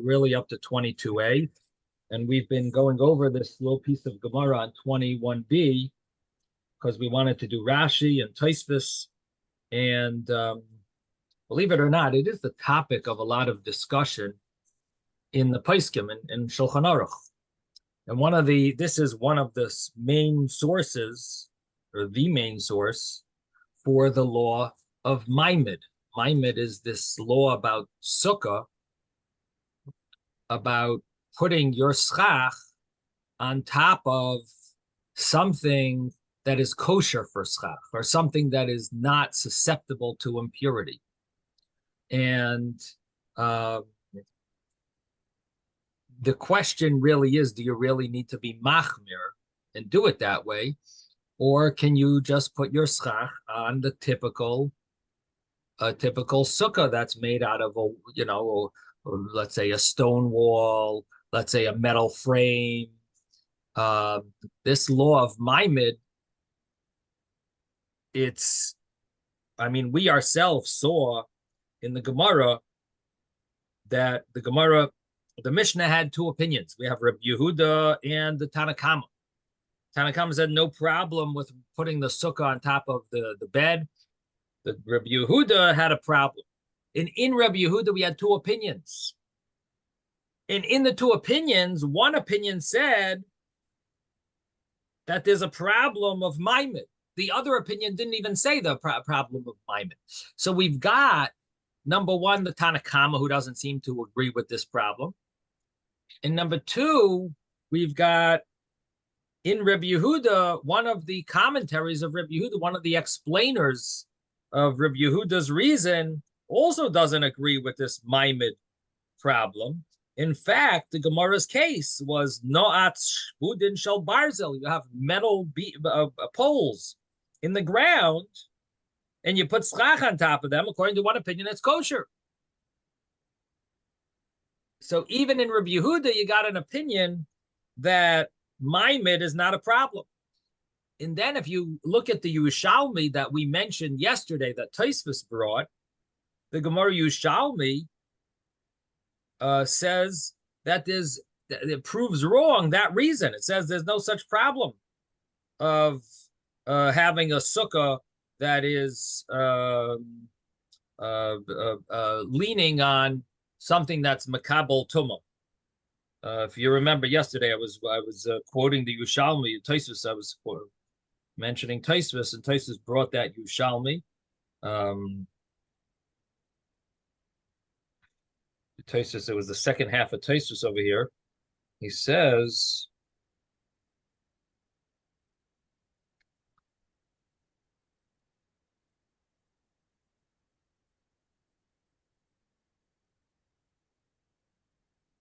really up to 22a. And we've been going over this little piece of Gemara on 21b because we wanted to do Rashi and Tosfos. And believe it or not, it is the topic of a lot of discussion in the Poskim in Shulchan Aruch. And this is one of the main sources, or the main source, for the law of Maimed. Maimed is this law about Sukkah, about putting your schach on top of something that is kosher for schach, or something that is not susceptible to impurity. And the question really is, do you really need to be machmir and do it that way? Or can you just put your schach on the typical sukkah that's made out of let's say a stone wall, let's say a metal frame. This law of Maimed, we ourselves saw in the Gemara that the Mishnah had two opinions. We have Rabbi Yehuda and the Tanna Kama. Tanna Kama said no problem with putting the sukkah on top of the bed. The Rabbi Yehuda had a problem. And in Rabbi Yehuda, we had two opinions. And in the two opinions, one opinion said that there's a problem of Maimed. The other opinion didn't even say the problem of Maimed. So we've got, number one, the Tanna Kama, who doesn't seem to agree with this problem. And number two, we've got in Rabbi Yehuda, one of the commentaries of Rabbi Yehuda, one of the explainers of Rabbi Yehuda's reason, also doesn't agree with this Maimed problem. In fact, the Gemara's case was Noat Shbudin Shel Barzel. You have metal poles in the ground, and you put schach on top of them. According to one opinion, it's kosher. So even in Rabbi Yehuda, you got an opinion that Maimed is not a problem. And then if you look at the Yerushalmi that we mentioned yesterday, that Tosfos brought, the Gemara Yerushalmi says that it proves wrong that reason. It says there's no such problem of having a sukkah that is leaning on something that's makabel tumah. If you remember yesterday, I was quoting the Yerushalmi, Tosfos. I was mentioning Tosfos, and Tosfos brought that Yerushalmi. Tosfos, it was the second half of Tosfos over here. He says,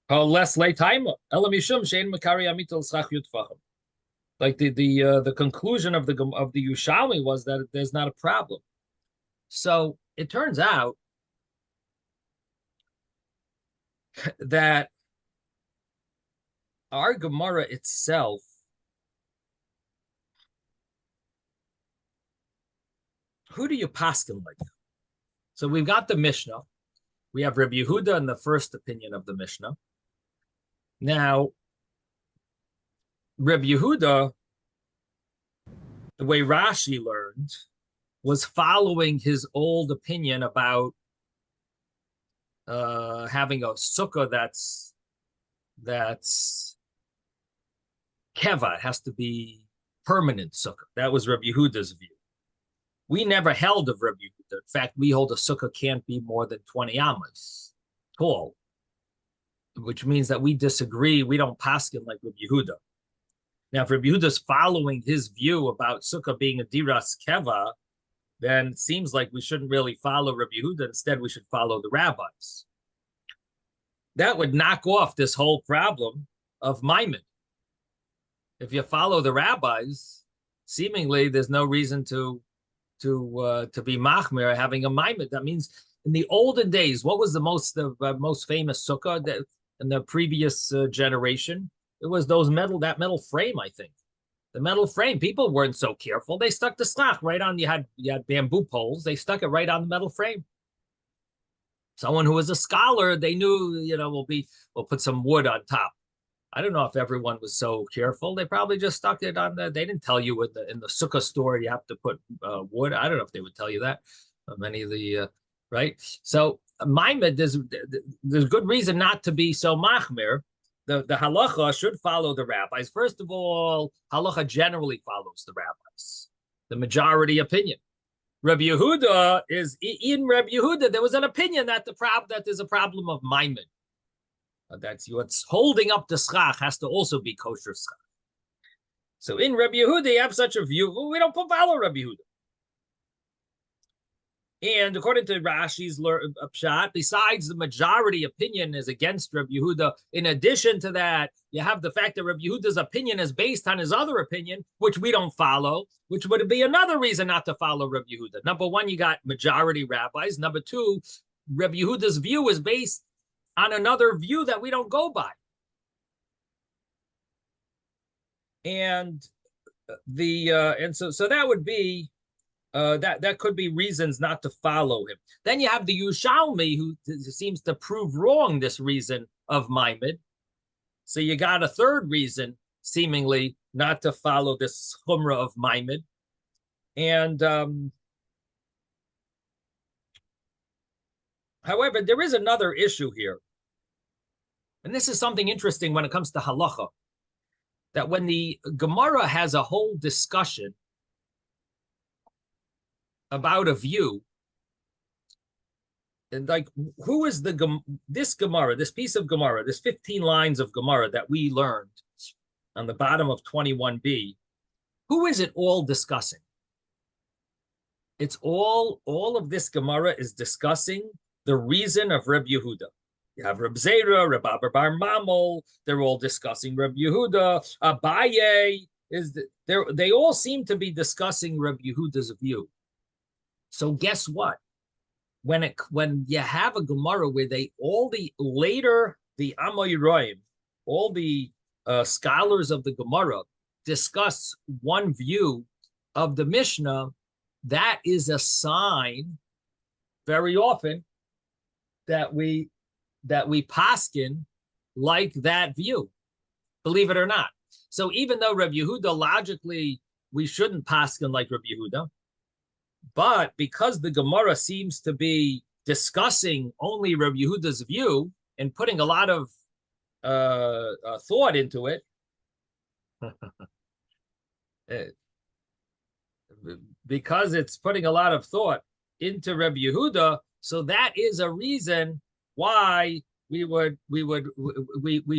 less late time. Like the conclusion of the Yerushalmi was that there's not a problem. So it turns out that our Gemara itself who do you paskin like? So we've got the Mishnah. We have Rabbi Yehuda in the first opinion of the Mishnah. Now, Rabbi Yehuda, the way Rashi learned, was following his old opinion about having a sukkah that's keva. It has to be permanent sukkah. That was Rabbi Yehuda's view. We never held of Rabbi Yehuda. In fact, we hold a sukkah can't be more than 20 amas tall, which means that we disagree. We don't paskin like Rabbi Yehuda. Now, if Rabbi Yehuda's following his view about sukkah being a diras keva, then it seems like we shouldn't really follow Rabbi Yehuda. Instead, we should follow the rabbis. That would knock off this whole problem of Maimed. If you follow the rabbis, seemingly there's no reason to be machmir having a Maimed. That means in the olden days, what was the most famous sukkah that in the previous generation? It was that metal frame, I think. The metal frame. People weren't so careful. They stuck the slach right on. You had bamboo poles. They stuck it right on the metal frame. Someone who was a scholar, they knew, we'll put some wood on top. I don't know if everyone was so careful. They probably just stuck it on the. They didn't tell you in the sukkah store you have to put wood. I don't know if they would tell you that. Many of the right. So Maimed, there's good reason not to be so machmir. The halacha should follow the rabbis. First of all, halacha generally follows the rabbis, the majority opinion. Rabbi Yehuda is in Rabbi Yehuda. There was an opinion that there's a problem of Maimed. That's what's holding up the schach has to also be kosher schach. So in Rabbi Yehuda, you have such a view. We don't follow Rabbi Yehuda. And according to Rashi's pshat, besides the majority opinion is against Rabbi Yehuda, in addition to that, you have the fact that Rabbi Yehuda's opinion is based on his other opinion, which we don't follow, which would be another reason not to follow Rabbi Yehuda. Number one, you got majority rabbis. Number two, Rabbi Yehuda's view is based on another view that we don't go by. And so that would be that could be reasons not to follow him. Then you have the Yushalmi, who seems to prove wrong this reason of Maimed. So you got a third reason, seemingly, not to follow this chumrah of Maimed. And however, there is another issue here. And this is something interesting when it comes to halacha, that when the Gemara has a whole discussion about a view, and like, who is this Gemara, this piece of Gemara, this 15 lines of Gemara that we learned on the bottom of 21b, who is it all discussing? It's all of this Gemara is discussing the reason of Reb Yehuda. You have Reb Zera, Reb Abba Bar Mamol, they're all discussing Reb Yehuda. Abaye, they all seem to be discussing Reb Yehuda's view. So guess what? When you have a Gemara where the Amoyroim, all the scholars of the Gemara discuss one view of the Mishnah, that is a sign very often that we paskin like that view, believe it or not. So even though Reb Yehuda, logically, we shouldn't paskin like Reb Yehuda, but because the Gemara seems to be discussing only Reb Yehuda's view and putting a lot of thought into it, because it's putting a lot of thought into Reb Yehuda, so that is a reason why we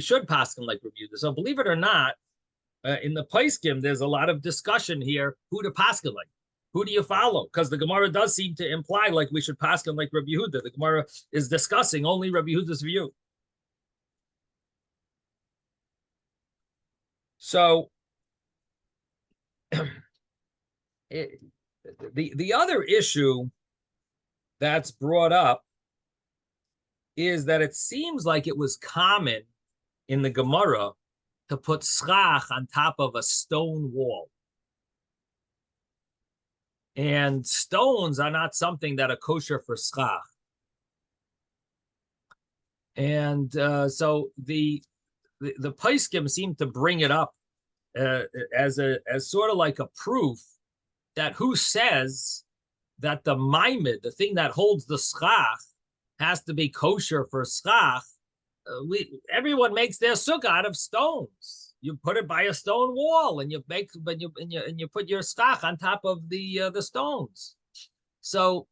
should paskin like Reb Yehuda. So believe it or not, in the Paiskim, there's a lot of discussion here who to paskin like. Who do you follow? Because the Gemara does seem to imply like we should paskin like Reb Yehuda. The Gemara is discussing only Reb Yehuda's view. So the other issue that's brought up is that it seems like it was common in the Gemara to put schach on top of a stone wall. And stones are not something that are kosher for schach. And so the Paiskim seem to bring it up as sort of like a proof that who says that the maimed, the thing that holds the schach, has to be kosher for schach. Everyone makes their sukkah out of stones. You put it by a stone wall, and you put your schach on top of the stones. So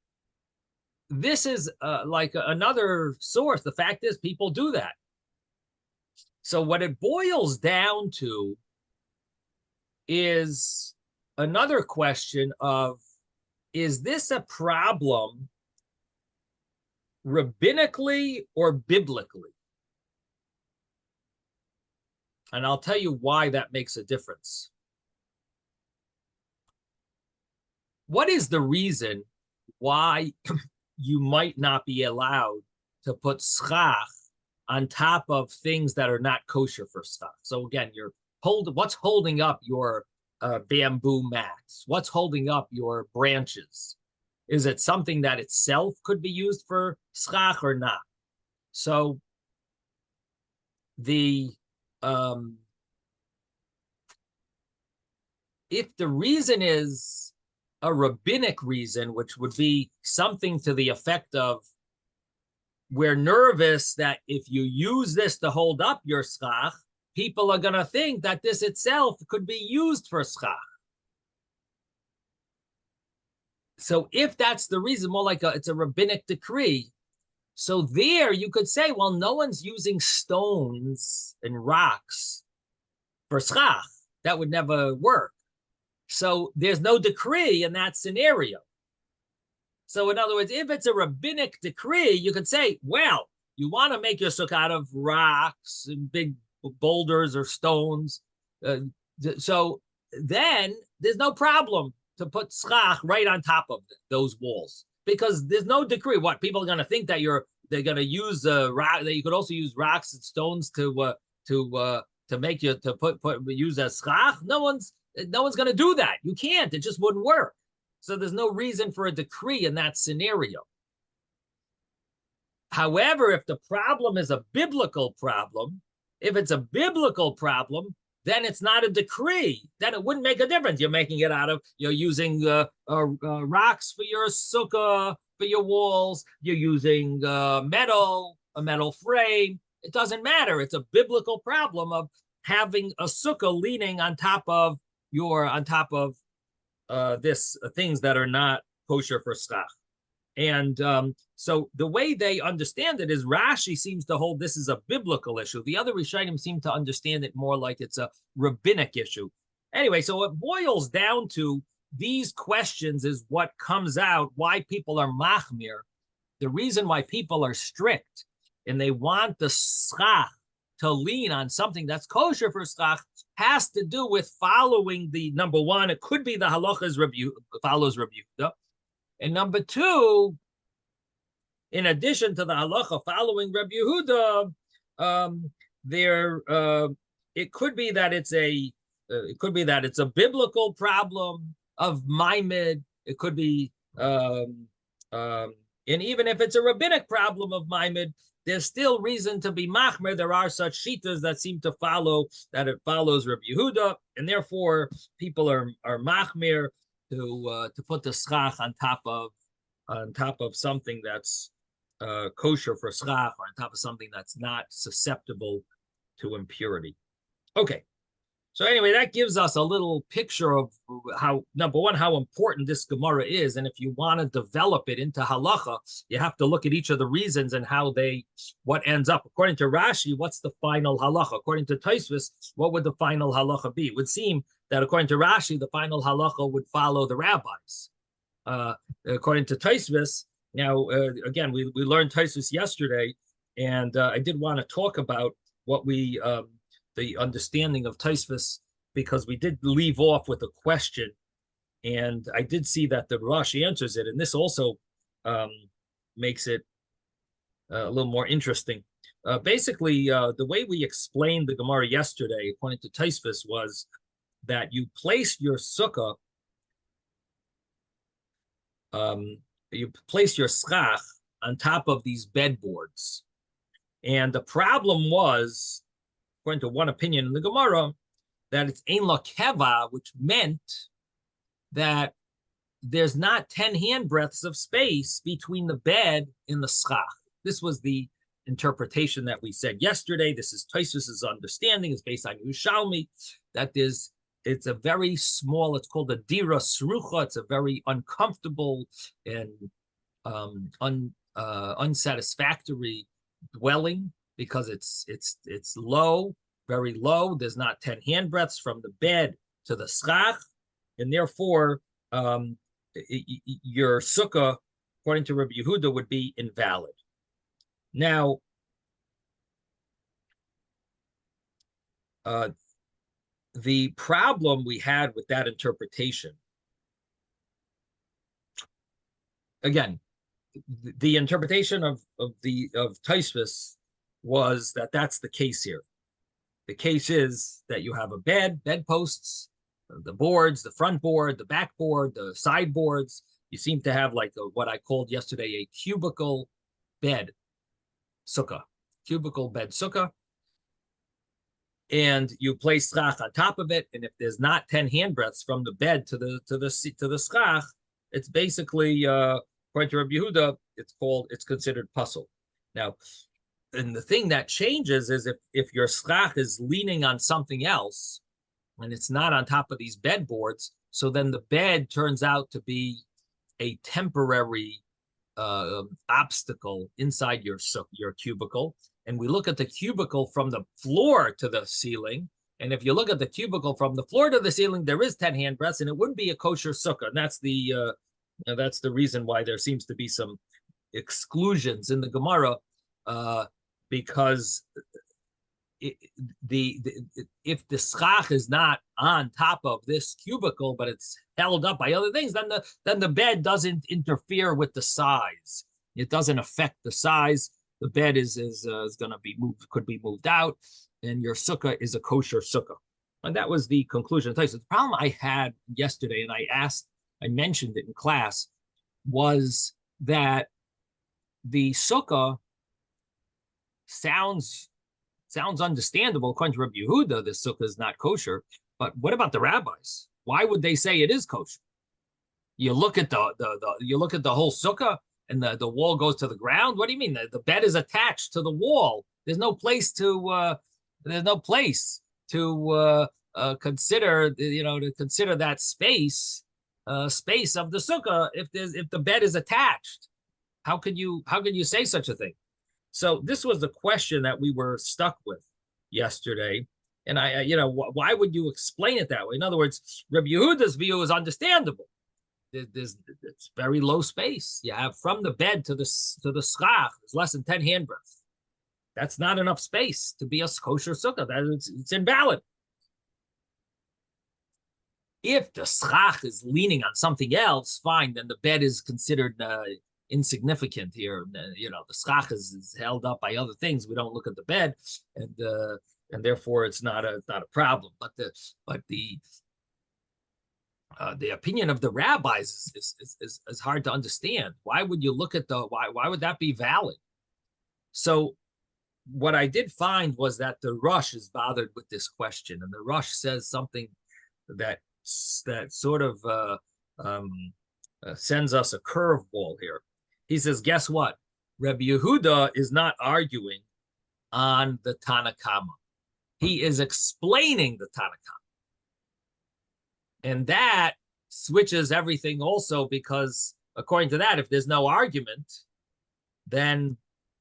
this is like another source. The fact is, people do that. So what it boils down to is another question of, is this a problem rabbinically or biblically? And I'll tell you why that makes a difference. What is the reason why you might not be allowed to put schach on top of things that are not kosher for schach? So again, what's holding up your bamboo mats? What's holding up your branches? Is it something that itself could be used for schach or not? So the if the reason is a rabbinic reason, which would be something to the effect of, we're nervous that if you use this to hold up your schach, people are going to think that this itself could be used for schach. So if that's the reason, more like it's a rabbinic decree. So there you could say, well, no one's using stones and rocks for schach. That would never work. So there's no decree in that scenario. So in other words, if it's a rabbinic decree, you could say, well, you want to make your sukkah out of rocks and big boulders or stones. So then there's no problem to put schach right on top of those walls, because there's no decree. What people are going to think that they're going to use rock, that you could also use rocks and stones to make you use as schach. No one's going to do that. You can't. It just wouldn't work. So there's no reason for a decree in that scenario. However, if the problem is a biblical problem, if it's a biblical problem, then it's not a decree. Then it wouldn't make a difference. You're making it out of, you're using rocks for your sukkah, for your walls. You're using a metal frame. It doesn't matter. It's a biblical problem of having a sukkah leaning on top of this things that are not kosher for schach. And so the way they understand it is Rashi seems to hold this is a biblical issue. The other Rishonim seem to understand it more like it's a rabbinic issue. Anyway, so it boils down to these questions is what comes out, why people are machmir. The reason why people are strict and they want the schach to lean on something that's kosher for schach has to do with following the, number one, it could be the halachas follows Rabbi Yehuda. And number two, in addition to the halacha following Rabbi Yehuda, it could be that it's a biblical problem of Maimed. It could be, and even if it's a rabbinic problem of Maimed, there's still reason to be machmer. There are such shitas that seem to follow that it follows Rabbi Yehuda, and therefore people are machmer to put the schach on top of something that's kosher for schach, or on top of something that's not susceptible to impurity. Okay, so anyway, that gives us a little picture of how, number one, how important this Gemara is, and if you want to develop it into halacha, you have to look at each of the reasons and what ends up. According to Rashi, what's the final halacha? According to Tosfos, what would the final halacha be? It would seem that according to Rashi, the final halacha would follow the rabbis. According to Tosfos, now again, we learned Tosfos yesterday, and I did want to talk about what the understanding of Tosfos, because we did leave off with a question, and I did see that the Rashi answers it, and this also makes it a little more interesting. Basically, the way we explained the Gemara yesterday, according to Tosfos, was that you place your sukkah, you place your schach on top of these bedboards. And the problem was, according to one opinion in the Gemara, that it's ein la keva, which meant that there's not 10 handbreadths of space between the bed and the schach. This was the interpretation that we said yesterday. This is Tosfos' understanding. It's based on Yerushalmi, that it's a very small, it's called a dira srucha. It's a very uncomfortable and unsatisfactory dwelling, because it's low, very low. There's not 10 handbreadths from the bed to the schach, and therefore your sukkah, according to Rabbi Yehuda, would be invalid. Now, the problem we had with that interpretation, again, the interpretation of Tosfos was that that's the case here. The case is that you have a bedposts, the boards, the front board, the back board, the side boards. You seem to have like what I called yesterday a cubicle bed sukkah, cubicle bed sukkah, and you place schach on top of it. And if there's not 10 handbreadths from the bed to the schach, it's basically according to Rabbi Yehuda, it's considered puzzle. Now, and the thing that changes is if your schach is leaning on something else and it's not on top of these bed boards, so then the bed turns out to be a temporary obstacle inside your cubicle. And we look at the cubicle from the floor to the ceiling. And if you look at the cubicle from the floor to the ceiling, there is 10 handbreadths, and it wouldn't be a kosher sukkah. And that's the reason why there seems to be some exclusions in the Gemara, because if the schach is not on top of this cubicle, but it's held up by other things, then the bed doesn't interfere with the size. It doesn't affect the size. The bed is going to be moved, could be moved out, and your sukkah is a kosher sukkah. And that was the conclusion. So the problem I had yesterday, and I mentioned it in class, was that the sukkah sounds understandable according to Rabbi Yehuda. The sukkah is not kosher, but what about the rabbis? Why would they say it is kosher? You look at the whole sukkah, and the wall goes to the ground. What do you mean? The bed is attached to the wall. There's no place to consider, to consider that space of the sukkah if the bed is attached. How could you say such a thing? So this was the question that we were stuck with yesterday. And why would you explain it that way? In other words, Rabbi Yehuda's view is understandable. It's very low space. You have from the bed to the schach, there's less than 10 handbreadths. That's not enough space to be a kosher sukkah. It's invalid. If the schach is leaning on something else, fine, then the bed is considered insignificant here. The schach is held up by other things. We don't look at the bed, and therefore it's not a problem. But the opinion of the rabbis is hard to understand. Why would you look at why would that be valid? So what I did find was that the Rush is bothered with this question, and the Rush says something that sort of sends us a curveball here. He says, guess what? Rabbi Yehuda is not arguing on the Tanna Kama. He is explaining the Tanna Kama. And that switches everything also, because according to that, if there's no argument, then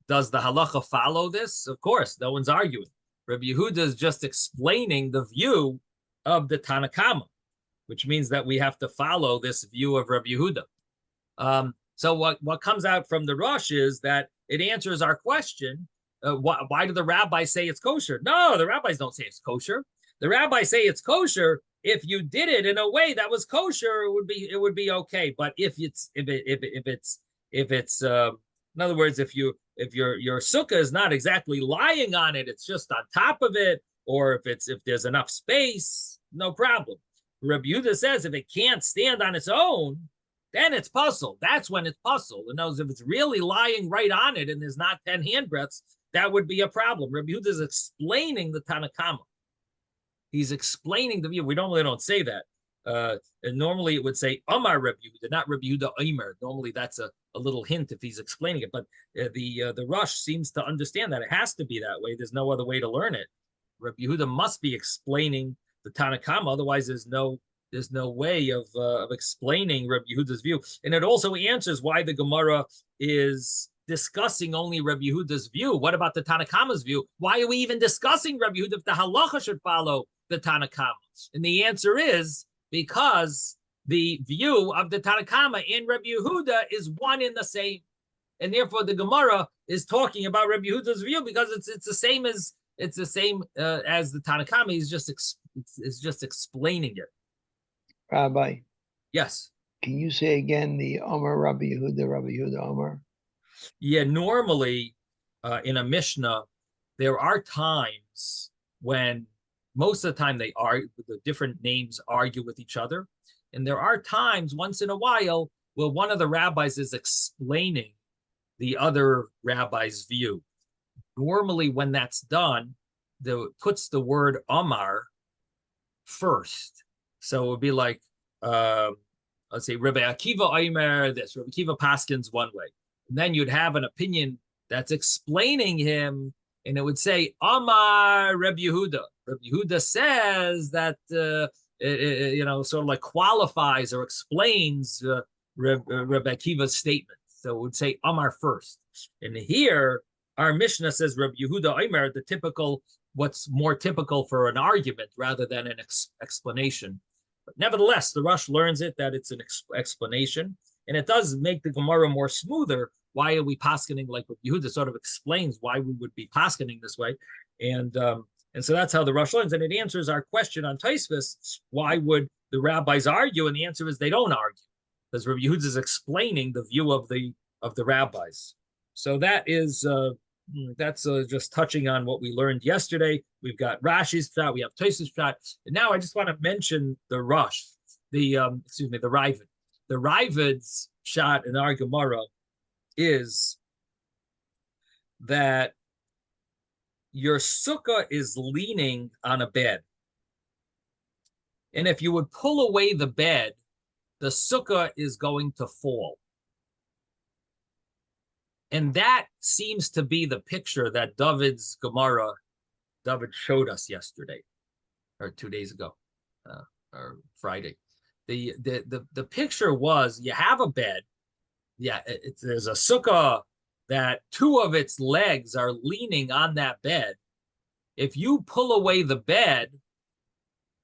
does the halacha follow this? Of course, no one's arguing. Rabbi Yehuda is just explaining the view of the Tanna Kama, which means that we have to follow this view of Rabbi Yehuda. So what comes out from the Rush is that it answers our question, why do the rabbis say it's kosher? No, the rabbis don't say it's kosher. The rabbis say it's kosher if you did it in a way that was kosher, it would be okay. But if it's in other words, if your sukkah is not exactly lying on it, it's just on top of it, or if there's enough space, no problem. Rabbi Yehuda says if it can't stand on its own, then it's puzzle. That's when it's puzzle. In other words, if it's really lying right on it and there's not 10 handbreadths, that would be a problem. Rabbi Yehuda is explaining the Tanna Kama. He's explaining the view. We normally don't say that. And normally it would say Amar Rabbi Yehuda, not Rabbi Yehuda Omer. Normally that's a little hint if he's explaining it. But the Rush seems to understand that it has to be that way. There's no other way to learn it. Rabbi Yehuda must be explaining the Tanna Kama. Otherwise, there's no way of explaining Rabbi Yehuda's view. And it also answers why the Gemara is discussing only Rabbi Yehuda's view. What about the Tanna Kama's view? Why are we even discussing Rabbi Yehuda if the halacha should follow the Tanna Kama? And the answer is because the view of the Tanna Kama and Rabbi Yehuda is one in the same. And therefore the Gemara is talking about Rabbi Yehuda's view because it's the same as the Tanna Kama. He's just explaining it. Rabbi. Yes. Can you say again the Omer Rabbi Yehuda Omer? Yeah, normally in a Mishnah, there are times when most of the time the different names argue with each other. And there are times once in a while Well, one of the rabbis is explaining the other rabbi's view. Normally, when that's done, puts the word Amar first. So it would be like, let's say, Rabbi Akiva Omer this, Rabbi Akiva Paskins one way. And then you'd have an opinion that's explaining him, and it would say, Amar Rabbi Yehuda. Rabbi Yehuda says that, sort of like qualifies or explains Rabbi Akiva's statement. So it would say Amar first. And here, our Mishnah says Rabbi Yehuda Omer, the typical, what's more typical for an argument rather than an explanation. But nevertheless, the Rosh learns it that it's an explanation, and it does make the Gemara more smoother. Why are we paskening like Rabbi Yehuda? Sort of explains why we would be paskening this way, and so that's how the Rosh learns, and it answers our question on Tosfos: why would the rabbis argue? And the answer is they don't argue, because Rabbi Yehuda is explaining the view of the rabbis. So that is that's just touching on what we learned yesterday. We've got Rashi's shot, we have Tosfos shot, and now I just want to mention the Rosh, the Ravid. The Ravid's shot in our Gemara is that your sukkah is leaning on a bed, and if you would pull away the bed, the sukkah is going to fall. And that seems to be the picture that David showed us yesterday, or 2 days ago, or Friday. The picture was, you have a bed, there's a sukkah that two of its legs are leaning on that bed. If you pull away the bed,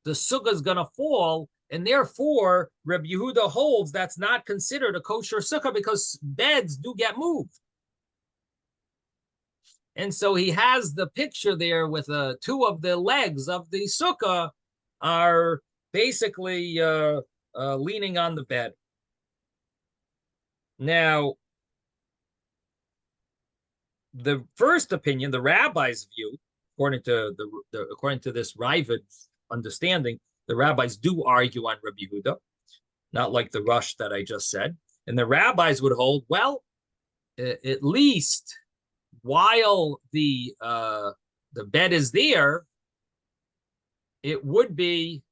the sukkah is going to fall, and therefore Reb Yehuda holds that's not considered a kosher sukkah because beds do get moved. And so he has the picture there with two of the legs of the sukkah are basically leaning on the bed. Now, the first opinion, the rabbi's view, according to this Ravid understanding, the rabbis do argue on Rabbi Yehuda, not like the Rush that I just said. And the rabbis would hold, well, at least while the bed is there, it would be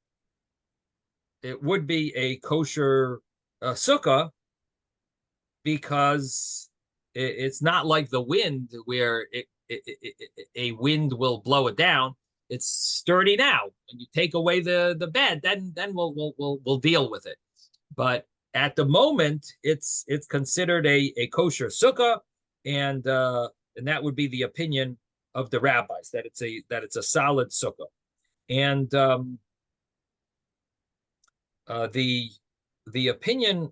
a kosher sukkah, because it's not like the wind where a wind will blow it down. It's sturdy now. When you take away the bed, then we'll deal with it. But at the moment, it's considered a kosher sukkah, and that would be the opinion of the rabbis, that it's a solid sukkah. And the opinion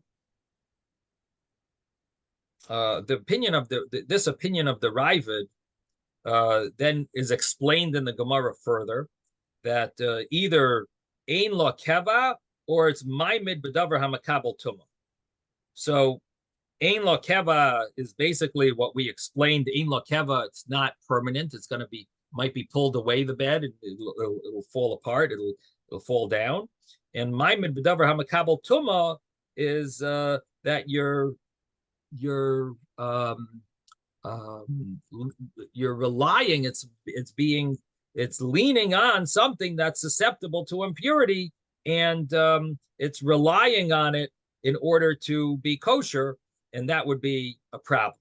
of this opinion of the Ravid then is explained in the Gemara further, that either ein la keva or it's ma'imid b'davar hamakabel tuma. So ein la keva is basically what we explained. Ein la keva, it's not permanent. It's going to might be pulled away the bed. It'll fall apart. It'll fall down. And ma'imid b'davar hamakabel tuma is that you're relying, it's leaning on something that's susceptible to impurity, and it's relying on it in order to be kosher, and that would be a problem.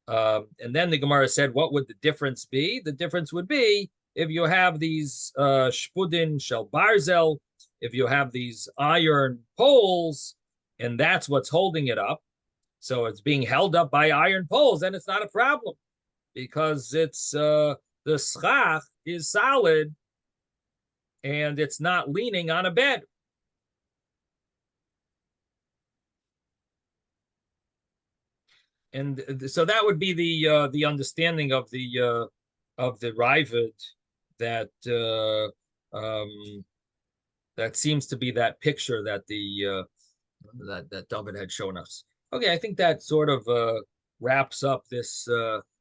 And then the Gemara said, what would the difference be? The difference would be if you have these shpudin shel barzel, if you have these iron poles, and that's what's holding it up. So it's being held up by iron poles, then it's not a problem, because it's the schach is solid and it's not leaning on a bed. And so that would be the understanding of the Ravid, that that seems to be that picture that that David had shown us. Okay, I think that sort of wraps up this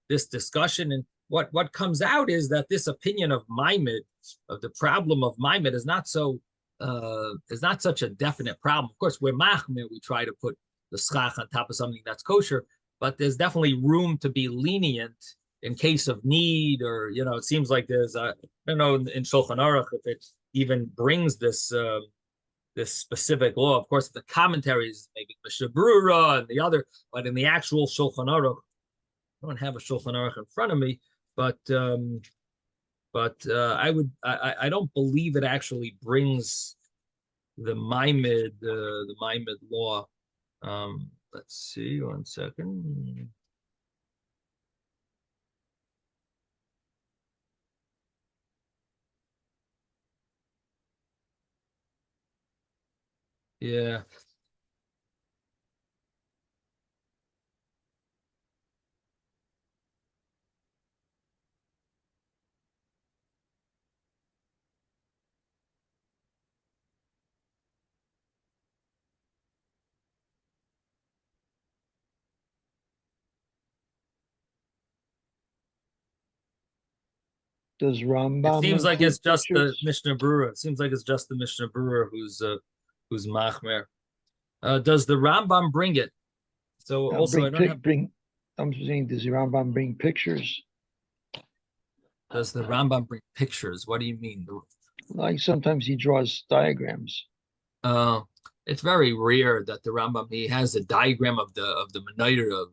discussion. And what comes out is that this opinion of Maimid, of the problem of Maimid, is not such a definite problem. Of course, we're Machmir, we try to put the schach on top of something that's kosher, but there's definitely room to be lenient in case of need, or it seems like there's I don't know in Shulchan Aruch if it even brings this specific law. Of course, the commentaries, maybe Mishnah Berurah and the other, but in the actual Shulchan Aruch, I don't have a Shulchan Aruch in front of me, but I don't believe it actually brings the Maimed law. Let's see, 1 second. Yeah. Does It Rambam seems like it's include just the pictures? Mishnah Berurah. It seems like it's just the Mishnah Berurah who's machmer. Does the Rambam bring it? So also, I don't have. I'm saying, does the Rambam bring pictures? Does the Rambam bring pictures? What do you mean? Like sometimes he draws diagrams. Uh, it's very rare that the Rambam he has a diagram of the Menorah.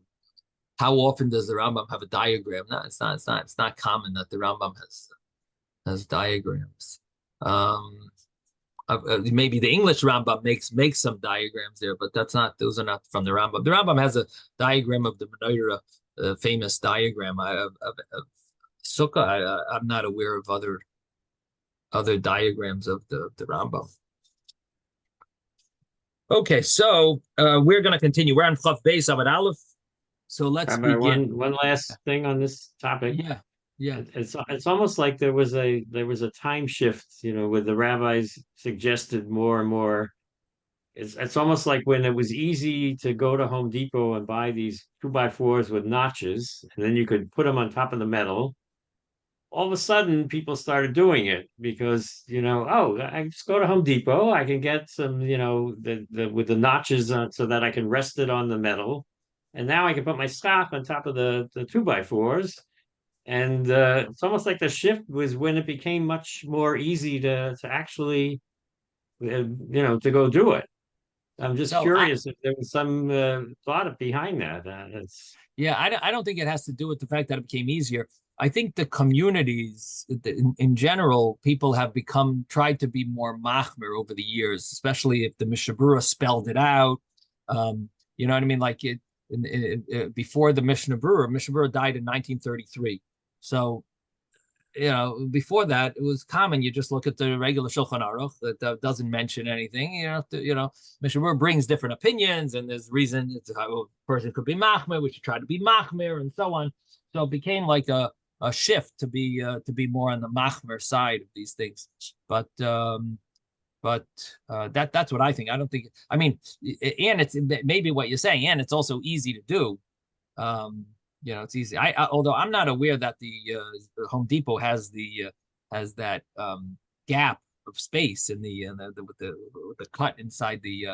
How often does the Rambam have a diagram? No, it's not. It's not common that the Rambam has diagrams. Maybe the English Rambam makes some diagrams there, but those are not from the Rambam. The Rambam has a diagram of the Menorah, famous diagram of Sukkah. I'm not aware of other diagrams of the Rambam. Okay, so we're going to continue. We're on Chav Beis Amud Aleph. So let's begin. One last thing on this topic. Yeah. It's almost like there was a time shift, where the rabbis suggested more and more. It's almost like when it was easy to go to Home Depot and buy these 2x4s with notches, and then you could put them on top of the metal. All of a sudden, people started doing it because, oh, I just go to Home Depot, I can get some, the with the notches on so that I can rest it on the metal. And now I can put my stock on top of the 2x4s. And it's almost like the shift was when it became much more easy to actually, to go do it. I'm just curious if there was some thought behind that. I don't think it has to do with the fact that it became easier. I think the communities in general, people have tried to be more machmer over the years, especially if the Mishnah Berurah spelled it out. You know what I mean? Like before the Mishnah Berurah died in 1933. So, before that, it was common. You just look at the regular Shulchan Aruch that doesn't mention anything. Mishnah Berurah brings different opinions, and there's reason how a person could be machmer, we should try to be machmer, and so on. So it became like a shift to be more on the machmer side of these things. But that's what I think. I don't think. I mean, and it's maybe what you're saying, and it's also easy to do. It's easy. Although I'm not aware that the Home Depot has that gap of space with the cut inside the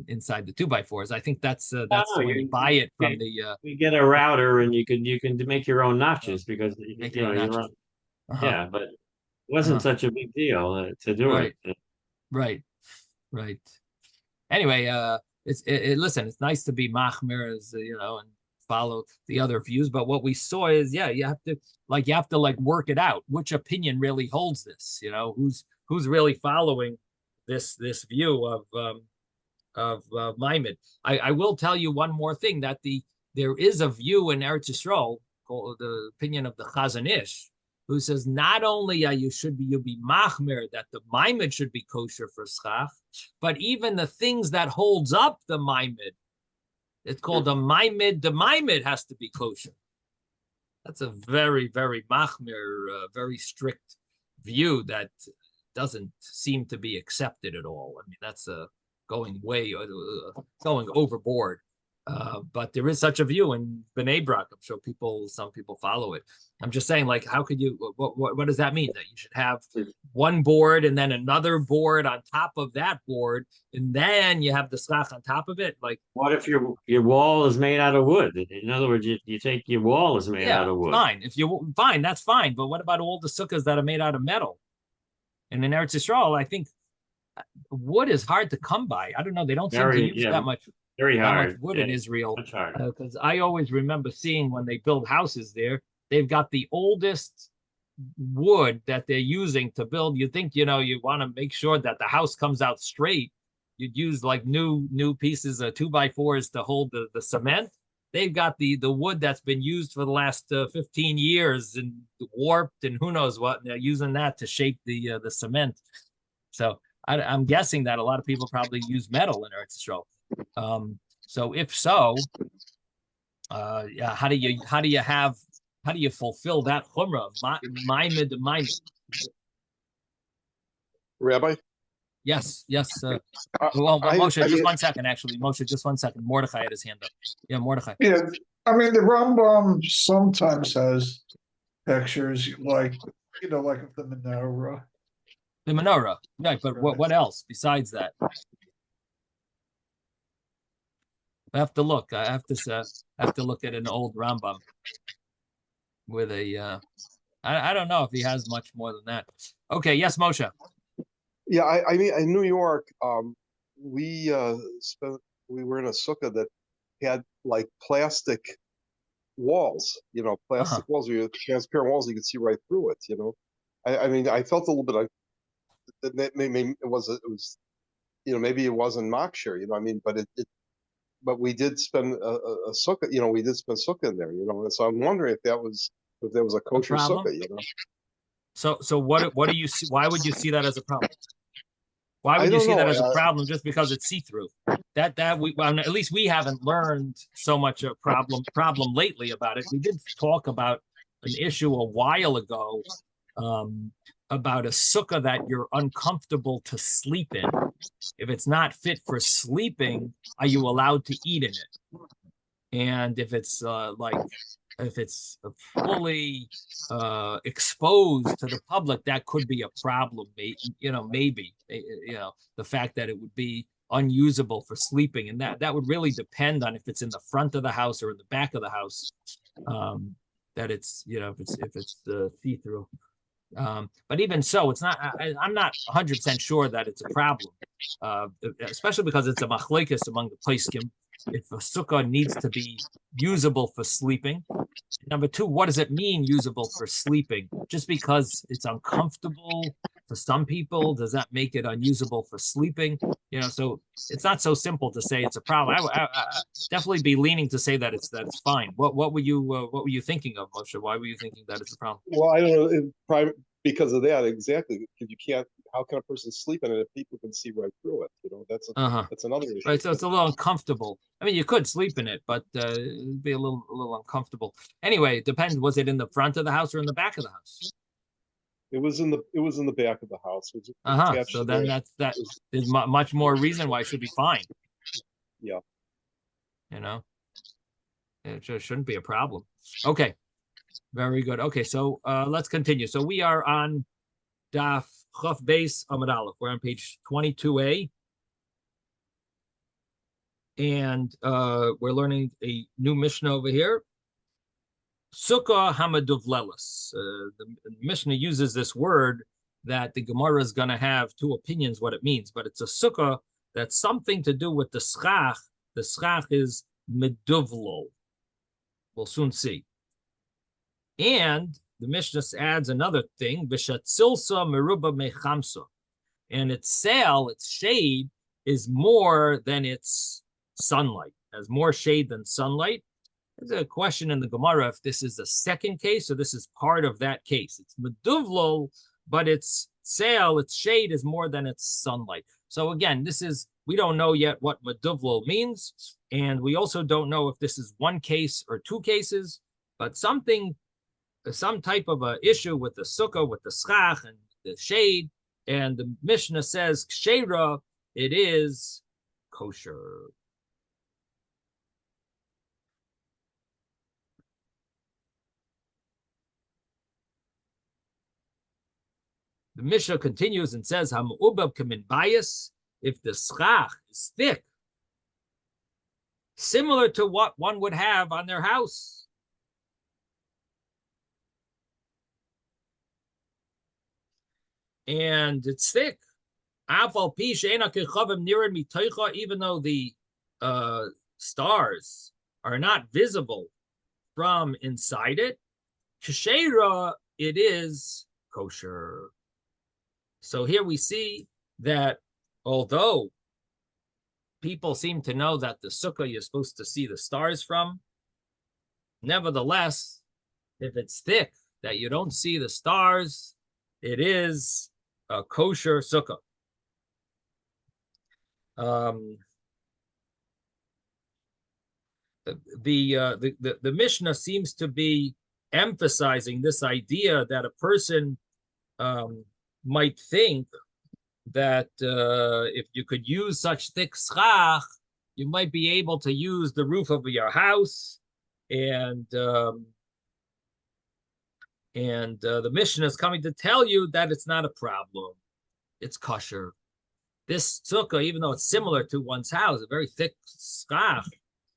inside the 2x4s. I think that's when you buy it from the. You get a router and you can make your own notches because you're on. Yeah, but it wasn't such a big deal to do it. Right. Anyway, listen. It's nice to be machmir, and follow the other views. But what we saw is, you have to work it out. Which opinion really holds this? Who's really following this view of Maimed. I will tell you one more thing, that there is a view in Eretz Yisrael called the opinion of the Chazon Ish, who says not only you be machmer that the Maimed should be kosher for schach, but even the things that holds up the Maimed, it's called the Maimed. The Maimed has to be kosher. That's a very, very machmer, very strict view that doesn't seem to be accepted at all. I mean, that's going overboard. But there is such a view in B'nai Brak. I'm sure some people follow it. I'm just saying, like, how could you? What does that mean? That you should have one board and then another board on top of that board, and then you have the schach on top of it? Like, What if your wall is made out of wood? In other words, you take your wall is made out yeah, of wood. fine. If you fine, that's fine. But what about all the sukkahs that are made out of metal? And in Eretz Yisrael, I think wood is hard to come by. I don't know. They don't seem to Very, use yeah, that much very hard. wood Yeah, in Israel, much hard. because I always remember seeing when they build houses there, they've got the oldest wood that they're using to build. You think, you want to make sure that the house comes out straight. You'd use like new pieces of 2x4s to hold the cement. They've got the wood that's been used for the last 15 years and warped and who knows what. And they're using that to shape the cement. So I'm guessing that a lot of people probably use metal in Eretz Yisrael. So if so, yeah, how do you fulfill that chumrah? Maimed. Rabbi? Yes. Uh, Well, Moshe, I just mean, 1 second, actually. Moshe, just 1 second. Mordechai had his hand up. Yeah, Mordechai. Yeah, I mean, the Rambam sometimes has pictures like, like of the menorah. The menorah, right? But Right. what else besides that? I have to look. I have to look at an old Rambam with a. I don't know if he has much more than that. Okay, yes, Moshe. yeah, I mean, in New York, we were in a sukkah that had like plastic walls, plastic walls, or transparent walls, you could see right through it, I mean, I felt a little bit like that maybe it was, maybe it wasn't Marcheshvan, I mean, but we did spend a sukkah, we did spend sukkah in there, and so I'm wondering if there was a kosher problem? sukkah, So what do you see? Why would you see that as a problem? Why would I you don't see that know. as a problem just because it's see-through? That well, at least we haven't learned so much a problem lately about it. We did talk about an issue a while ago about a sukkah that you're uncomfortable to sleep in. If it's not fit for sleeping, are you allowed to eat in it? And if it's fully exposed to the public, that could be a problem. Maybe the fact that it would be unusable for sleeping, and that would really depend on if it's in the front of the house or in the back of the house. That it's if it's see-through. But even so, it's not. I'm not 100% sure that it's a problem, especially because it's a machlekes among the poskim. If a sukkah needs to be usable for sleeping. Number two, what does it mean usable for sleeping? Just because it's uncomfortable for some people, does that make it unusable for sleeping? So it's not so simple to say it's a problem. I definitely be leaning to say that it's fine. What were you thinking of, Moshe? Why were you thinking that it's a problem? Well, I don't know, because of that, exactly. Because you can't. How can a person sleep in it if people can see right through it? That's another issue. Right, so it's a little uncomfortable. I mean, you could sleep in it, but it'd be a little uncomfortable. Anyway, it depends. Was it in the front of the house or in the back of the house? It was in the back of the house. It was So then there's much more reason why it should be fine. Yeah. It just shouldn't be a problem. Okay, very good. Okay, so let's continue. So we are on Daf Chaf Beis Amud Aleph. We're on page 22a. And we're learning a new Mishnah over here. Sukkah Hamaduvlelis. The Mishnah uses this word that the Gemara is going to have two opinions what it means, but it's a sukkah that's something to do with the schach. The schach is meduvlo. We'll soon see. And the Mishnah adds another thing, Vishatzilsa meruba mechamsa. And its sail, its shade, is more than its sunlight, has more shade than sunlight. There's a question in the Gemara if this is the second case or this is part of that case. It's meduvlo, but its sail, its shade is more than its sunlight. So again, we don't know yet what meduvlo means, and we also don't know if this is one case or two cases, but some type of a issue with the sukkah, with the schach and the shade, and the Mishnah says kshera, it is kosher. The Mishnah continues and says, "Hamu'ubab kamin bias." If the schach is thick, similar to what one would have on their house, and it's thick, even though the stars are not visible from inside it, kshera, it is kosher. So here we see that although people seem to know that the sukkah you're supposed to see the stars from, nevertheless, if it's thick that you don't see the stars, it is a kosher sukkah. The Mishnah seems to be emphasizing this idea that a person might think that if you could use such thick schach, you might be able to use the roof of your house, and the Mishnah is coming to tell you that it's not a problem. It's kosher. This sukkah, even though it's similar to one's house, a very thick schach,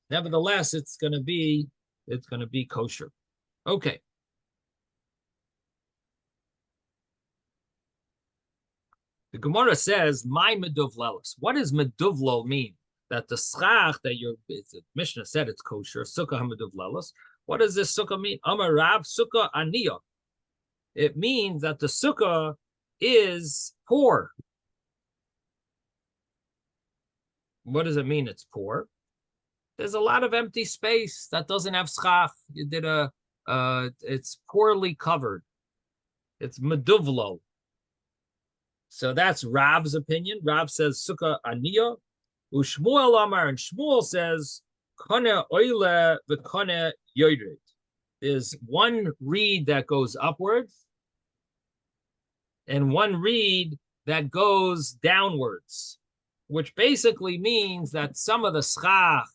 nevertheless, it's going to be kosher. Okay. The Gemara says, "My meduvlelis." What does meduvlo mean? That the schach that the Mishnah said it's kosher, sukkah meduvlelis. What does this sukkah mean? Amar Rav sukkah aniya. It means that the sukkah is poor. What does it mean? It's poor. There's a lot of empty space that doesn't have schach. You did it's poorly covered. It's meduvlo. So that's Rav's opinion. Rav says sukkah aniya. Ushmuel Amar, and Shmuel says kone oile v'kone yored. There's one reed that goes upwards and one reed that goes downwards, which basically means that some of the schach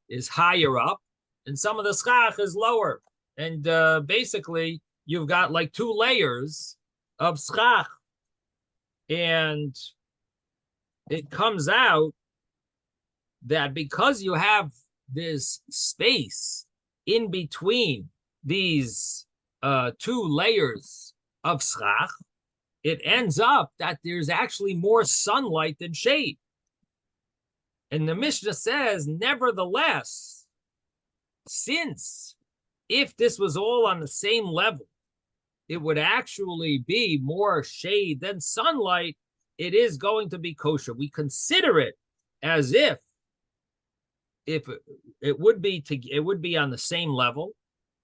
is higher up and some of the schach is lower. And basically, you've got like two layers of schach. And it comes out that because you have this space in between these two layers of schach, it ends up that there's actually more sunlight than shade. And the Mishnah says, nevertheless, since if this was all on the same level, it would actually be more shade than sunlight, it is going to be kosher. We consider it as if it would be on the same level,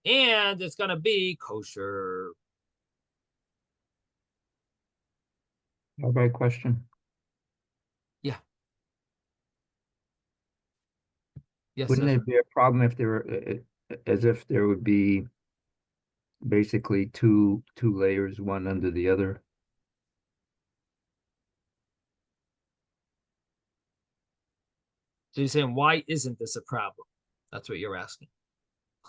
and it's going to be kosher. Rabbi, question. Yeah. Yes. Wouldn't it be a problem if there were, as if there would be basically two layers, one under the other? So you're saying, why isn't this a problem? That's what you're asking.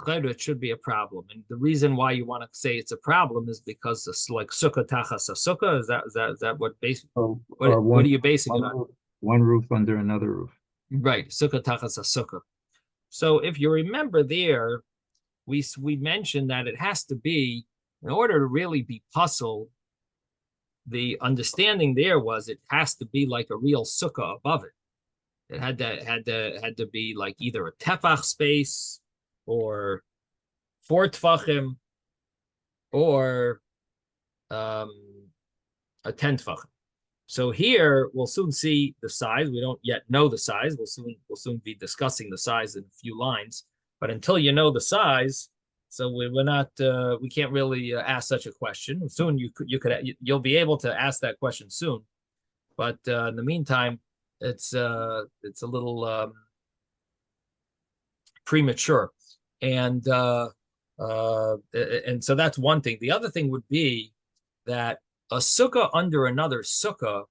It should be a problem, and the reason why you want to say it's a problem is because it's like sukkah tachas a sukkah. Is that what basically? What are you basing it on? One roof under another roof. Right, sukkah tachas a sukkah. So if you remember there, we mentioned that it has to be, in order to really be puzzled, the understanding there was it has to be like a real sukkah above it. It had to be like either a tefach space or 4 tefachim or a 10 tefachim. So here we'll soon see the size. We don't yet know the size. We'll soon be discussing the size in a few lines. But until you know the size, so we can't really ask such a question. Soon you'll be able to ask that question soon. But in the meantime, it's a little premature, and so that's one thing. The other thing would be that a sukkah under another sukkah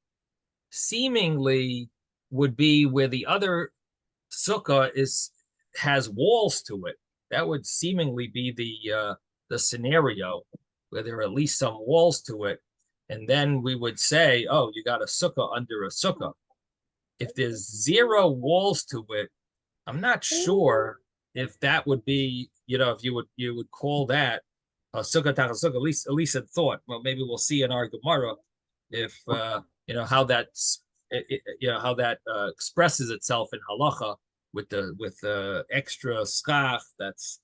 seemingly would be where the other sukkah has walls to it. That would seemingly be the scenario where there are at least some walls to it. And then we would say, oh, you got a sukkah under a sukkah. If there's 0 walls to it, I'm not sure if that would be, if you would call that a sukkah tach sukkah. At least in thought. Well, maybe we'll see in our Gemara if how that's how that expresses itself in halacha with the extra schach. That's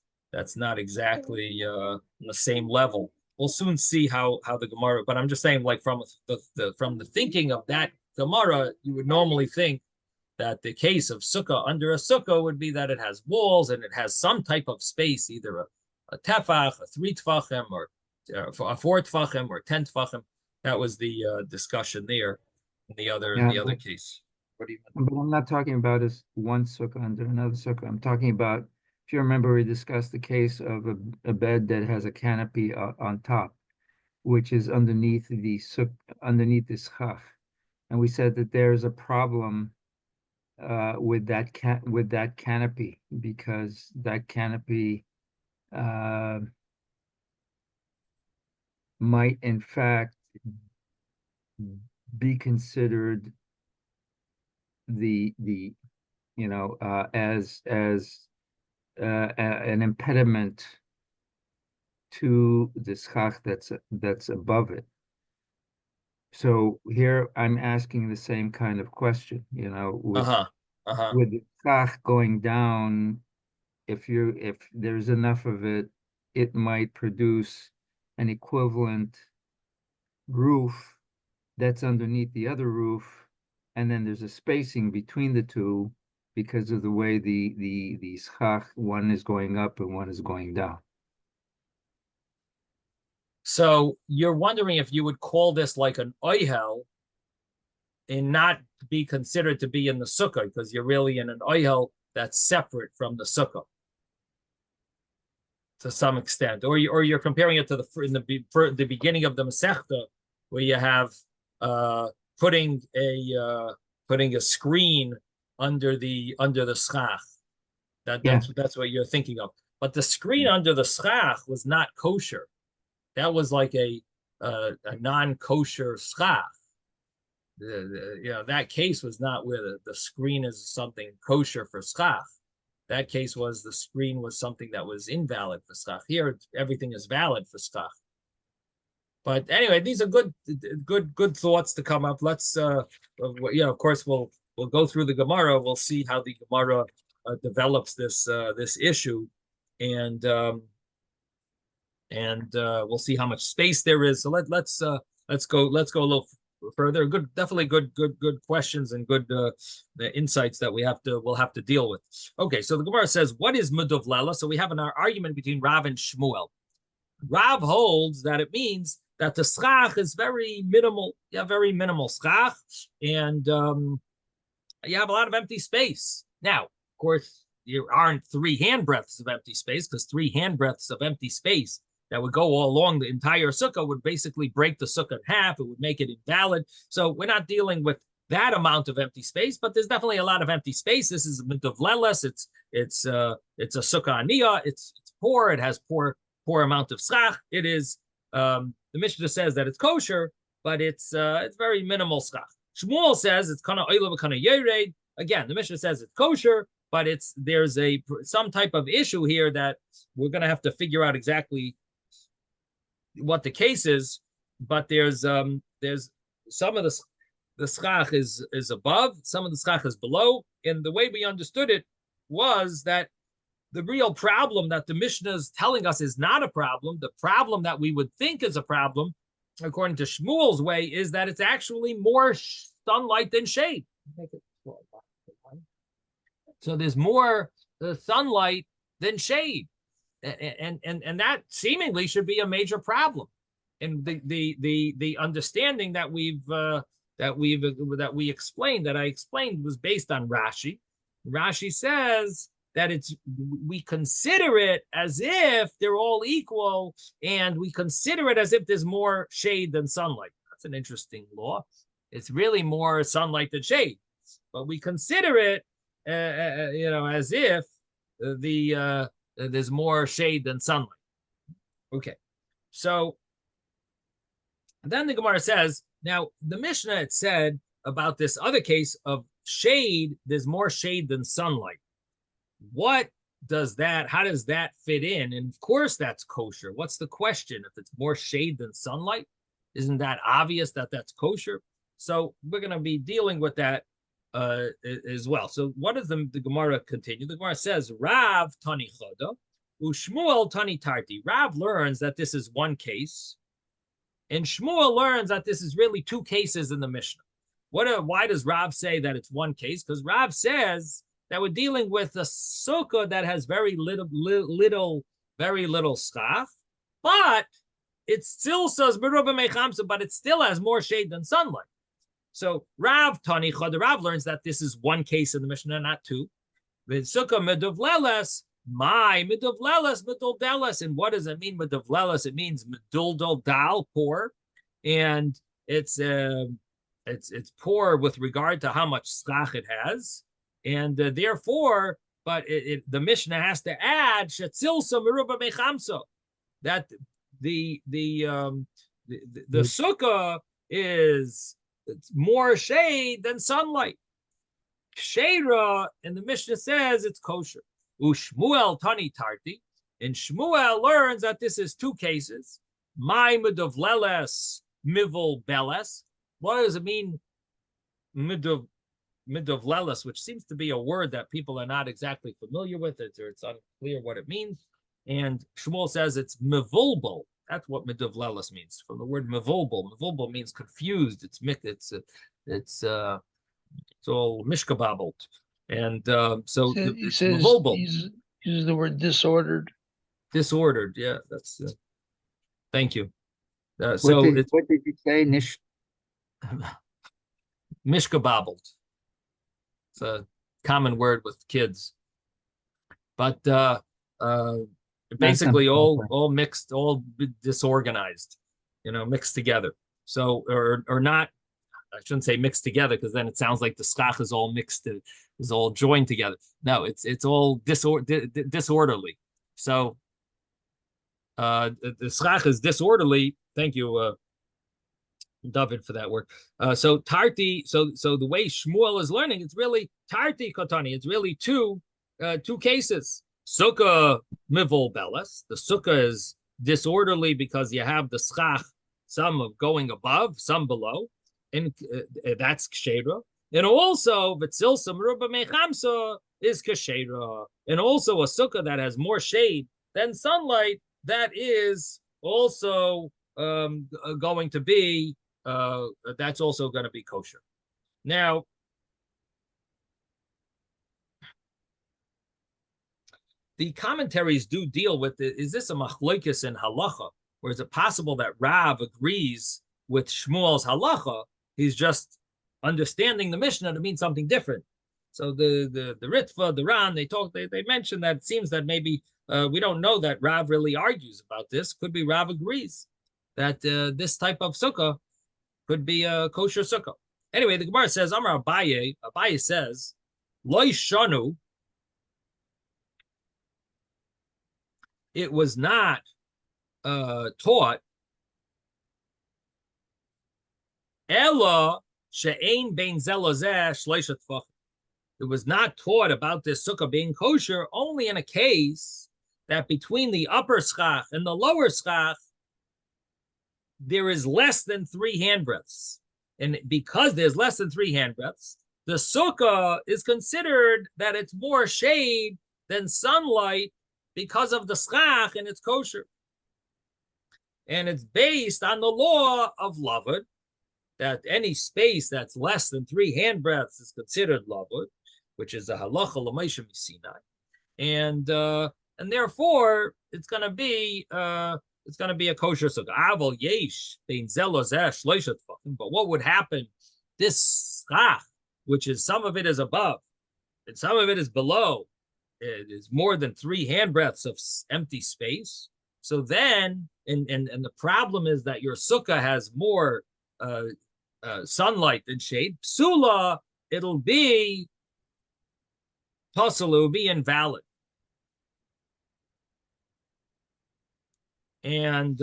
not exactly on the same level. We'll soon see how the Gemara. But I'm just saying, like from the thinking of that Gemara, you would normally think that the case of sukkah under a sukkah would be that it has walls and it has some type of space, either a tefach, a 3 tefachim, or a 4 tefachim, or 10 tefachim. That was the discussion there in the other case. What do you mean? But I'm not talking about as one sukkah under another sukkah. I'm talking about, if you remember, we discussed the case of a bed that has a canopy on top, which is underneath the schach, and we said that there's a problem with that canopy, because that canopy might in fact be considered as an impediment to the schach that's above it. So here I'm asking the same kind of question, with the schach going down, if there's enough of it, it might produce an equivalent roof that's underneath the other roof, and then there's a spacing between the two because of the way the schach, one is going up and one is going down. So you're wondering if you would call this like an oihel and not be considered to be in the sukkah, because you're really in an oihel that's separate from the sukkah to some extent, or you're comparing it to the beginning of the Masechta, where you have putting a screen under the schach. That's what you're thinking of. But the screen under the schach was not kosher. That was like a non-kosher schach. That case was not where the screen is something kosher for schach. That case was the screen was something that was invalid for schach. Here, everything is valid for schach. But anyway, these are good thoughts to come up. Let's, of course, we'll go through the Gemara. We'll see how the Gemara develops this issue, and we'll see how much space there is. So let's go a little further. Definitely good questions and good the insights that we'll have to deal with. Okay, so the Gemara says, what is muduvlela? So we have an argument between Rav and Shmuel. Rav holds that it means that the schach is very minimal, very minimal schach, and you have a lot of empty space. Now, of course, there aren't 3 handbreadths of empty space, because 3 handbreadths of empty space that would go all along the entire sukkah would basically break the sukkah in half. It would make it invalid. So we're not dealing with that amount of empty space, but there's definitely a lot of empty space. This is a muduvleles. It's a sukkah aniyah. It's poor. It has poor amount of schach. It is the Mishnah says that it's kosher, but it's very minimal schach. Shmuel says it's kind of oilav, kind of yered. Again, the Mishnah says it's kosher, but there's some type of issue here that we're going to have to figure out exactly what the case is. But there's some of the schach is above, some of the schach is below, and the way we understood it was that the real problem that the Mishnah is telling us is not a problem. The problem that we would think is a problem, according to Shmuel's way, is that it's actually more sunlight than shade. So there's more sunlight than shade, and that seemingly should be a major problem. And the understanding that I explained was based on Rashi. Rashi says that we consider it as if they're all equal, and we consider it as if there's more shade than sunlight. That's an interesting law. It's really more sunlight than shade, but we consider it, as if there's more shade than sunlight. Okay, so And then the Gemara says, now the Mishnah had said about this other case of shade, there's more shade than sunlight. What does that, how does that fit in? And of course that's kosher. What's the question? If it's more shade than sunlight, isn't that obvious that that's kosher? So we're going to be dealing with that as well. So what does the Gemara continue? The Gemara says, Rav Tani Choda, Ushmuel Tani Tarti. Rav learns that this is one case, and Shmuel learns that this is really two cases in the Mishnah. Why does Rav say that it's one case? Because Rav says that we're dealing with a sukkah that has very little schach, but it still says but it still has more shade than sunlight. So Rav Tani Chad, Rav learns that this is one case in the Mishnah, not two. The sukkah meduvleles, my meduvleles, meduldeles. And what does it mean meduvleles? It means meduldal dal, poor, and it's poor with regard to how much schach it has, and therefore, but the Mishnah has to add shetzilsa meruba mechamso, that the sukkah is more shade than sunlight. Kshera, and the Mishnah says it's kosher. Ushmuel tani tarti, and Shmuel learns that this is two cases. My meduvleles mivul beles. What does it mean, miduvlelis, which seems to be a word that people are not exactly familiar with, or it's unclear what it means. And Shmuel says it's mivulbal. That's what miduvlelis means, from the word mivulbal. Mivulbal means confused. It's all mishkababbled. And so He it's says mivulbal. he uses the word disordered. Disordered, yeah, that's thank you. What So did, it's what did you say? mishkababbled. It's a common word with kids, but basically all mixed, all disorganized, mixed together. So or not, I shouldn't say mixed together, because then it sounds like the schach is all mixed, is all joined together. No, it's all disorderly. So the schach is disorderly. Thank you, David, for that word. So tarti. So the way Shmuel is learning, it's really tarti kotani. It's really two cases. Sukkah mivol belas. The sukkah is disorderly because you have the schach, some of going above, some below, and that's kshera. And also v'tzilsa meruba mechamsa is kshera. And also a sukkah that has more shade than sunlight, that is also going to be that's also going to be kosher. Now, the commentaries do deal with it. Is this a machlokes in halacha, or is it possible that Rav agrees with Shmuel's halacha? He's just understanding the Mishnah to mean something different. So the Ritva, the Ran, they mentioned that it seems that maybe we don't know that Rav really argues about this. Could be Rav agrees that this type of sukkah could be a kosher sukkah. Anyway, the Gemara says, Amar Abaye, Abaye says, Loi Shanu, it was not taught, Ella she'ein bein zelazeh shleisha tfachim. It was not taught about this sukkah being kosher only in a case that between the upper schach and the lower schach, there is less than 3 handbreadths. And because there's less than 3 handbreadths, the sukkah is considered that it's more shade than sunlight because of the schach, and it's kosher. And it's based on the law of lavud, that any space that's less than 3 handbreadths is considered lavud, which is a halacha l'Moshe Sinai. And therefore it's going to be a kosher sukkah. Aval yesh bein zelozeh shloisha tefachim. But what would happen? This schach, which is some of it is above and some of it is below, it is more than 3 handbreadths of empty space. So then, and the problem is that your sukkah has more sunlight than shade. Psula, it'll be possible, it will be invalid. And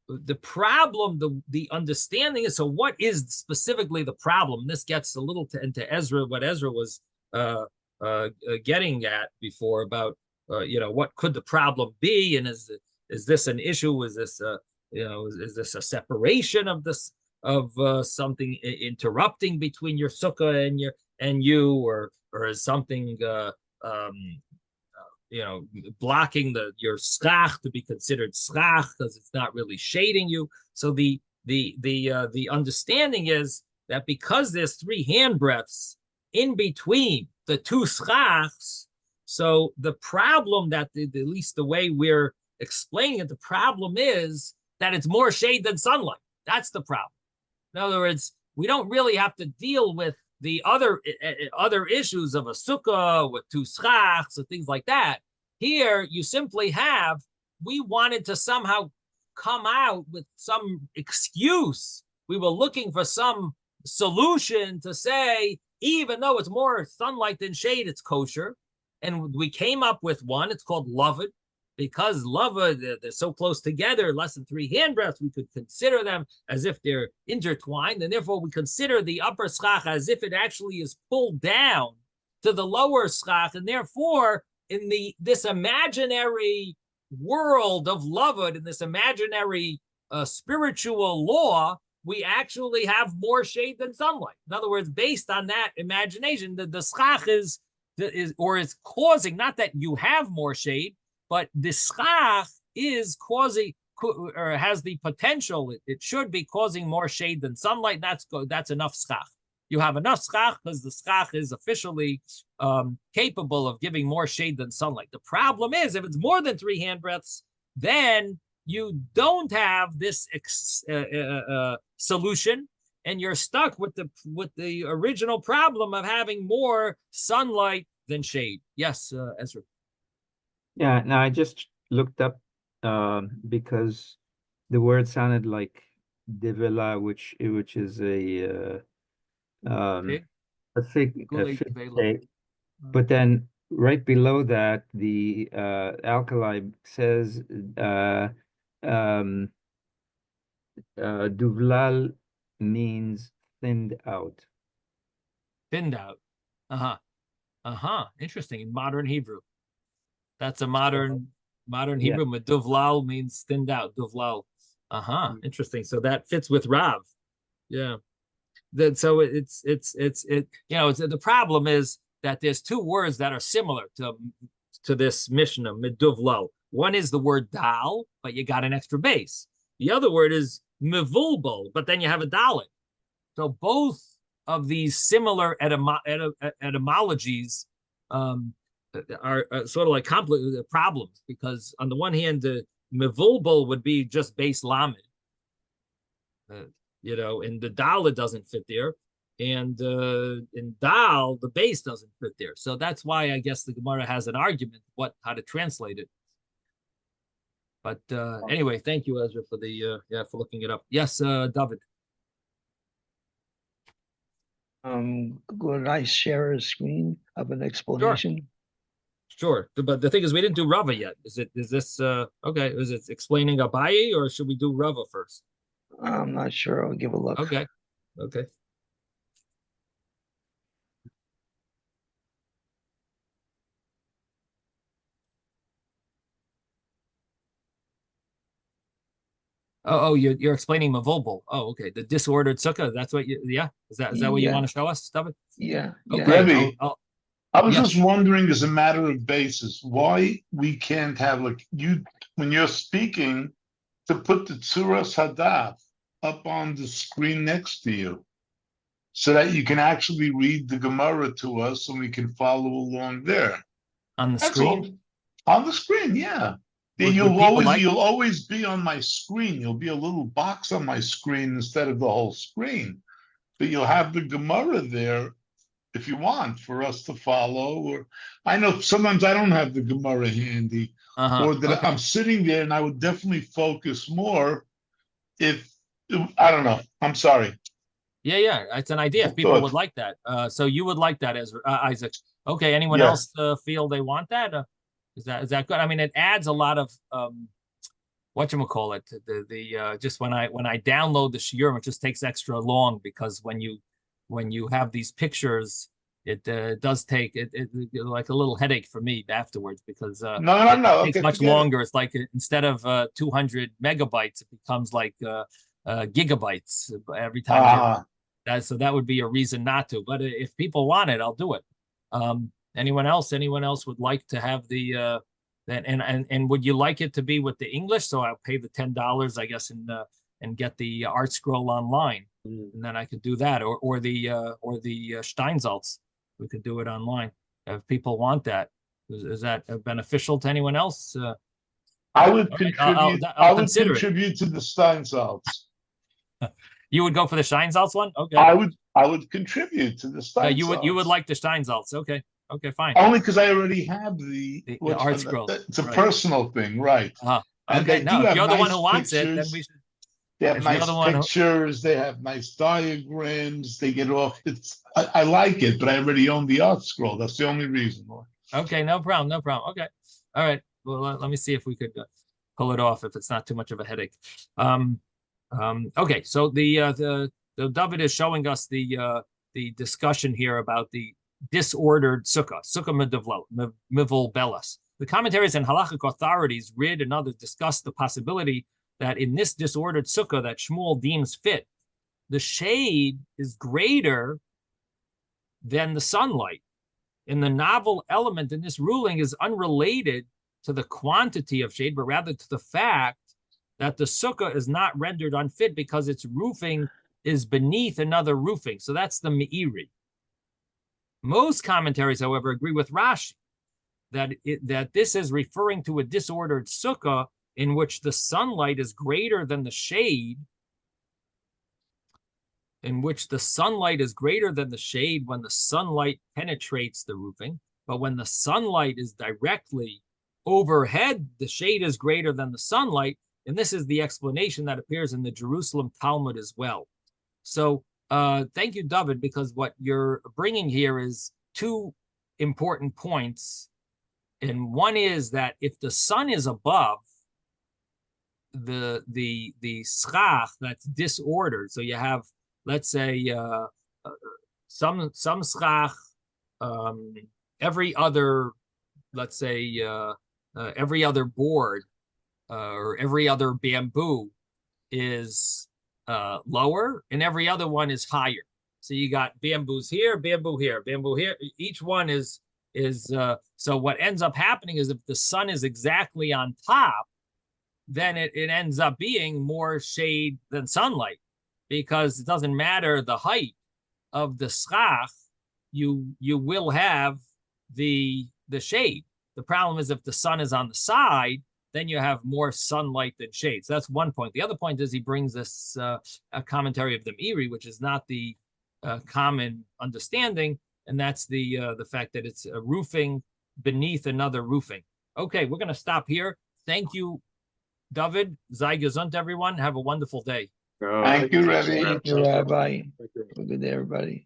the problem, the understanding is, so what is specifically the problem? This gets a little into Ezra, what Ezra was getting at before about, what could the problem be? And is this an issue? Is this, is this a separation of this, of something interrupting between your sukkah and you, or is something, blocking your schach to be considered schach because it's not really shading you. So the understanding is that because there's 3 hand breaths in between the 2 schachs, so the problem that at least the way we're explaining it, the problem is that it's more shade than sunlight. That's the problem. In other words, we don't really have to deal with the other issues of a sukkah with 2 schachs and things like that. Here, you simply have, we wanted to somehow come out with some excuse. We were looking for some solution to say, even though it's more sunlight than shade, it's kosher. And we came up with one. It's called Lavud. Because Lavud, they're so close together, less than 3 hand breaths, we could consider them as if they're intertwined. And therefore, we consider the upper schach as if it actually is pulled down to the lower schach. And therefore, in this imaginary world of Lavud, in this imaginary spiritual law, we actually have more shade than sunlight. In other words, based on that imagination, the schach is causing, not that you have more shade, but the schach is causing, or has the potential, it should be causing more shade than sunlight. That's enough schach. You have enough schach because the schach is officially capable of giving more shade than sunlight. The problem is, if it's more than 3 hand breaths, then you don't have this solution, and you're stuck with the original problem of having more sunlight than shade. Yes, Ezra. Yeah, now I just looked up because the word sounded like devela, which is a fig tape. But then right below that, the alkali says duvlal means thinned out. Thinned out. Interesting. In modern Hebrew. That's a modern Hebrew. Yeah. Duvlal means thinned out. Duvlal. Interesting. So that fits with Rav. Yeah. So it's the problem is that there's 2 words that are similar to this Mishnah, meduvlal. One is the word dal, but you got an extra base. The other word is mevulbal, but then you have a dalet. So both of these similar etymologies are sort of like complicated problems, because on the one hand, the mevulbal would be just base lamed, and the dalet doesn't fit there, and in dal the base doesn't fit there. So that's why I guess the Gemara has an argument how to translate it. But anyway, thank you, Ezra, for for looking it up. Yes, David. Could I share a screen of an explanation? Sure, but the thing is, we didn't do Rava yet. Is this okay? Is it explaining Abaye, or should we do Rava first? I'm not sure. I'll give a look. Okay. Oh, you're explaining Mavulbul. Oh, okay. The disordered sukkah. That's what Is that what you want to show us, David? Yeah. Okay. Rebbe, I was just wondering, as a matter of basis, why we can't have, like, when you're speaking, to put the Tzuras Hadaf up on the screen next to you, so that you can actually read the Gemara to us and we can follow along there. On the screen? On the screen, yeah. You'll always be on my screen. You'll be a little box on my screen instead of the whole screen. But you'll have the Gemara there if you want for us to follow. Or I know sometimes I don't have the Gemara handy, or that I'm sitting there, and I would definitely focus more if I don't know. I'm sorry. Yeah, it's an idea. If people would like that, so you would like that, Ezra, Isaac. Okay. Anyone else feel they want that? Is that good? I mean, it adds a lot of whatchamacallit, just when I download the shiurim, it just takes extra long because when you have these pictures, it does take it like a little headache for me afterwards because No. it takes Okay, much forget it. longer. It's like instead of 200 megabytes, it becomes like gigabytes every time. So that would be a reason not to. But if people want it, I'll do it. Anyone else would like to have the and would you like it to be with the English? So I'll pay the $10, I guess, and get the art scroll online, and then I could do that, or the Steinsaltz. We could do it online if people want that. Is that beneficial to anyone else? I would right, contribute. I'll I would consider it. contribute to the Steinsaltz. You would go for the Steinsaltz one? Okay. I would contribute to the Steinsaltz. You would like the Steinsaltz? Okay. Okay, fine. Only because I already have the art scroll. It's a Right. personal thing, right? And Okay. they No, do if have you're the one nice who wants it, then pictures. we should. They have if you're nice the one who- pictures. They have nice diagrams. They get off. I like it, but I already own the art scroll. That's the only reason why. Okay, no problem. Okay. All right. Well, let me see if we could pull it off if it's not too much of a headache. Okay. So the David is showing us the discussion here about the disordered sukkah mivul belas. The commentaries and halachic authorities, Rid and others, discuss the possibility that in this disordered sukkah that Shmuel deems fit, the shade is greater than the sunlight. And the novel element in this ruling is unrelated to the quantity of shade, but rather to the fact that the sukkah is not rendered unfit because its roofing is beneath another roofing. So that's the me'iri. Most commentaries, however, agree with Rashi that this is referring to a disordered sukkah in which the sunlight is greater than the shade, when the sunlight penetrates the roofing, but when the sunlight is directly overhead, the shade is greater than the sunlight, and this is the explanation that appears in the Jerusalem Talmud as well. So thank you, David, because what you're bringing here is two important points. And one is that if the sun is above the schach that's disordered, so you have, let's say, some schach, every other, let's say, every other board or every other bamboo is lower, and every other one is higher. So you got bamboos here, bamboo here, bamboo here. Each one is so what ends up happening is if the sun is exactly on top, then it ends up being more shade than sunlight, because it doesn't matter the height of the schach, you will have the shade. The problem is if the sun is on the side, then you have more sunlight than shade. So that's one point. The other point is he brings this a commentary of the Meiri, which is not the common understanding, and that's the fact that it's a roofing beneath another roofing. Okay, we're going to stop here. Thank you, David. Sei gesund, everyone. Have a wonderful day. Thank you, Rebbe. Thank you, Rabbi. Have a good day, everybody.